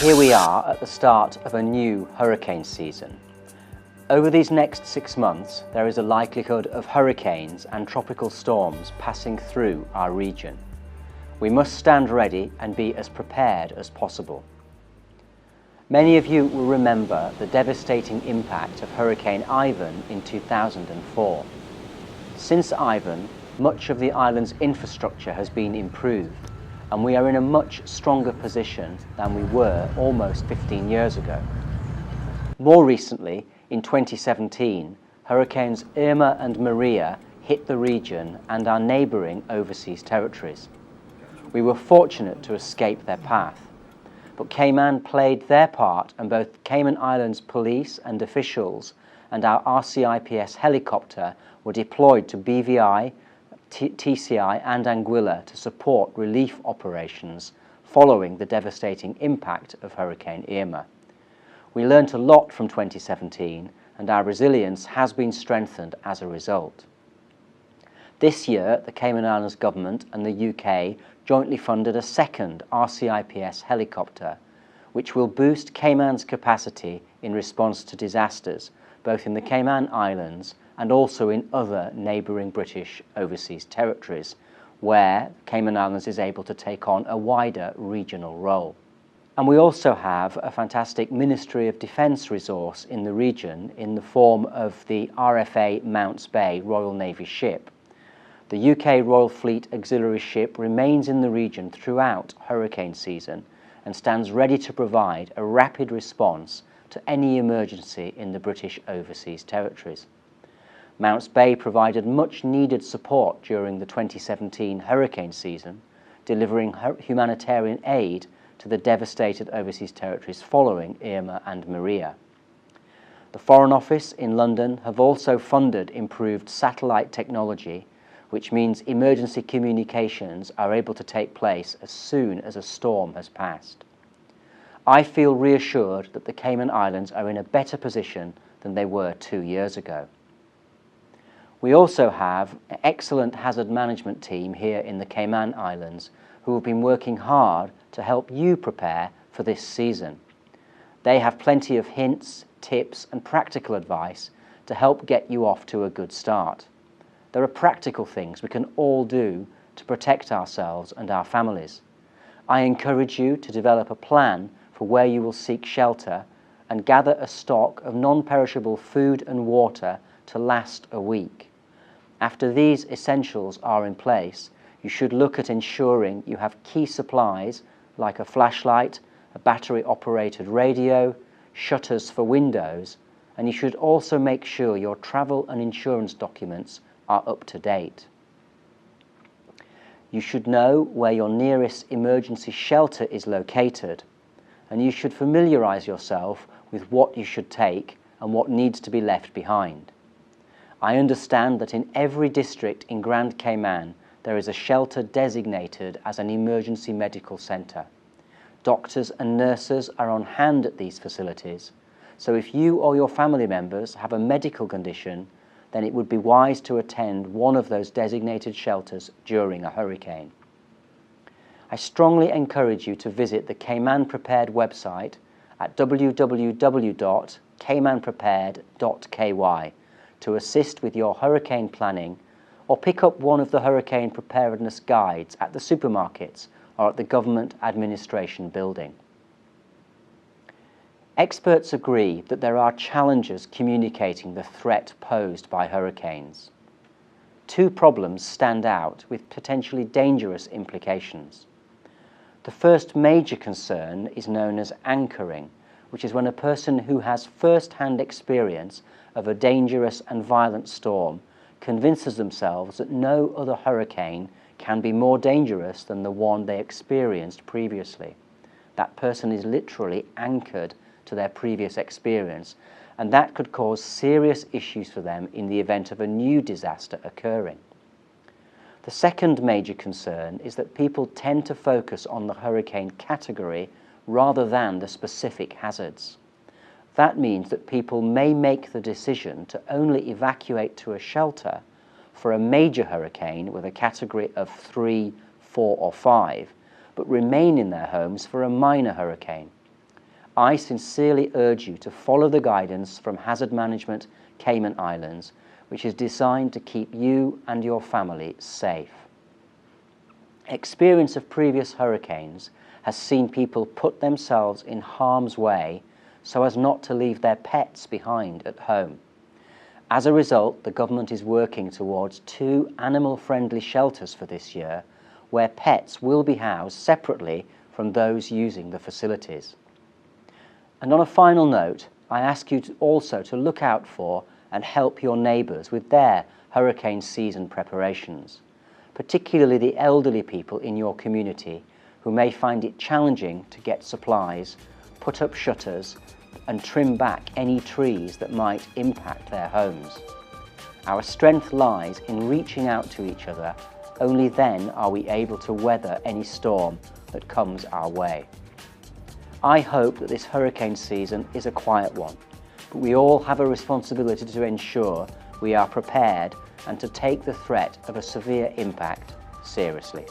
Here we are at the start of a new hurricane season. Over these next 6 months, there is a likelihood of hurricanes and tropical storms passing through our region. We must stand ready and be as prepared as possible. Many of you will remember the devastating impact of Hurricane Ivan in 2004. Since Ivan, much of the island's infrastructure has been improved, and we are in a much stronger position than we were almost 15 years ago. More recently, in 2017, Hurricanes Irma and Maria hit the region and our neighbouring overseas territories. We were fortunate to escape their path, but Cayman played their part, and both Cayman Islands police and officials and our RCIPS helicopter were deployed to BVI, TCI and Anguilla to support relief operations following the devastating impact of Hurricane Irma. We learnt a lot from 2017, and our resilience has been strengthened as a result. This year, the Cayman Islands government and the UK jointly funded a second RCIPS helicopter, which will boost Cayman's capacity in response to disasters, both in the Cayman Islands and also in other neighbouring British overseas territories, where Cayman Islands is able to take on a wider regional role. And we also have a fantastic Ministry of Defence resource in the region in the form of the RFA Mounts Bay Royal Navy ship. The UK Royal Fleet auxiliary ship remains in the region throughout hurricane season and stands ready to provide a rapid response to any emergency in the British overseas territories. Mounts Bay provided much needed support during the 2017 hurricane season, delivering humanitarian aid to the devastated overseas territories following Irma and Maria. The Foreign Office in London have also funded improved satellite technology, which means emergency communications are able to take place as soon as a storm has passed. I feel reassured that the Cayman Islands are in a better position than they were 2 years ago. We also have an excellent hazard management team here in the Cayman Islands who have been working hard to help you prepare for this season. They have plenty of hints, tips and practical advice to help get you off to a good start. There are practical things we can all do to protect ourselves and our families. I encourage you to develop a plan for where you will seek shelter and gather a stock of non-perishable food and water to last a week. After these essentials are in place, you should look at ensuring you have key supplies like a flashlight, a battery-operated radio, shutters for windows, and you should also make sure your travel and insurance documents are up to date. You should know where your nearest emergency shelter is located, and you should familiarise yourself with what you should take and what needs to be left behind. I understand that in every district in Grand Cayman there is a shelter designated as an emergency medical centre. Doctors and nurses are on hand at these facilities, so if you or your family members have a medical condition, then it would be wise to attend one of those designated shelters during a hurricane. I strongly encourage you to visit the Cayman Prepared website at www.caymanprepared.ky to assist with your hurricane planning, or pick up one of the hurricane preparedness guides at the supermarkets or at the government administration building. Experts agree that there are challenges communicating the threat posed by hurricanes. 2 problems stand out with potentially dangerous implications. The first major concern is known as anchoring, which is when a person who has first-hand experience of a dangerous and violent storm convinces themselves that no other hurricane can be more dangerous than the one they experienced previously. That person is literally anchored to their previous experience, and that could cause serious issues for them in the event of a new disaster occurring. The second major concern is that people tend to focus on the hurricane category rather than the specific hazards. That means that people may make the decision to only evacuate to a shelter for a major hurricane with a category of 3, 4 or 5, but remain in their homes for a minor hurricane. I sincerely urge you to follow the guidance from Hazard Management Cayman Islands, which is designed to keep you and your family safe. Experience of previous hurricanes has seen people put themselves in harm's way so as not to leave their pets behind at home. As a result, the government is working towards 2 animal-friendly shelters for this year, where pets will be housed separately from those using the facilities. And on a final note, I ask you also to look out for and help your neighbours with their hurricane season preparations, particularly the elderly people in your community who may find it challenging to get supplies, put up shutters and trim back any trees that might impact their homes. Our strength lies in reaching out to each other. Only then are we able to weather any storm that comes our way. I hope that this hurricane season is a quiet one, but we all have a responsibility to ensure we are prepared and to take the threat of a severe impact seriously.